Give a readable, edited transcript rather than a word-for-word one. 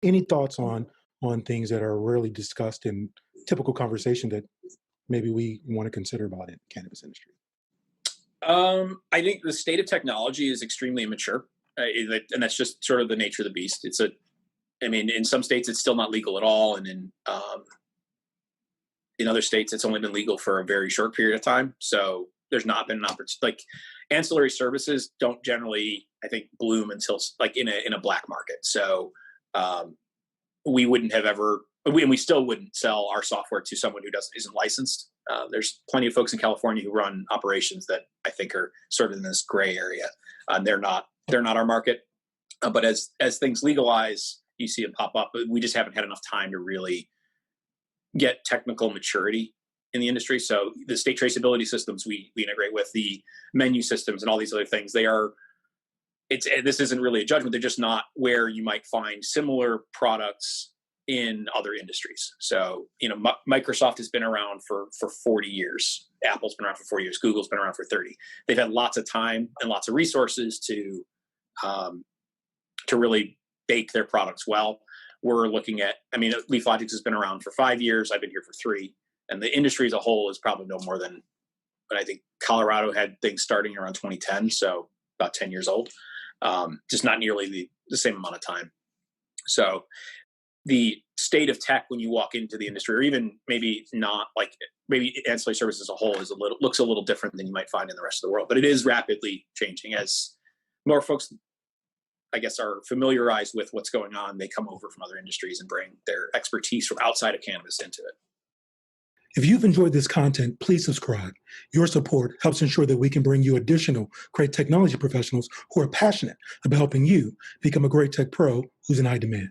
Any thoughts on things that are rarely discussed in typical conversation that maybe we want to consider about it, cannabis industry? I think the state of technology is extremely immature, and that's just sort of the nature of the beast. I mean, in some states it's still not legal at all, and in other states it's only been legal for a very short period of time. So there's not been an opportunity. Like ancillary services don't generally, I think, bloom until like in a black market. So we wouldn't have ever, and we still wouldn't sell our software to someone who isn't licensed. There's plenty of folks in California who run operations that I think are sort of in this gray area. They're not our market. But as things legalize, you see them pop up. But we just haven't had enough time to really get technical maturity in the industry. So the state traceability systems we integrate with, the menu systems and all these other things, this isn't really a judgment. They're just not where you might find similar products in other industries. So, Microsoft has been around for 40 years. Apple's been around for 40 years. Google's been around for 30. They've had lots of time and lots of resources to really bake their products well. We're looking at, LeafLogix has been around for 5 years. I've been here for 3. And the industry as a whole is probably no more than, I think Colorado had things starting around 2010. So about 10 years old. Just not nearly the same amount of time. So the state of tech when you walk into the industry, or even maybe not, like maybe ancillary services as a whole looks a little different than you might find in the rest of the world. But it is rapidly changing as more folks, I guess, are familiarized with what's going on. They come over from other industries and bring their expertise from outside of cannabis into it. If you've enjoyed this content, please subscribe. Your support helps ensure that we can bring you additional great technology professionals who are passionate about helping you become a great tech pro who's in high demand.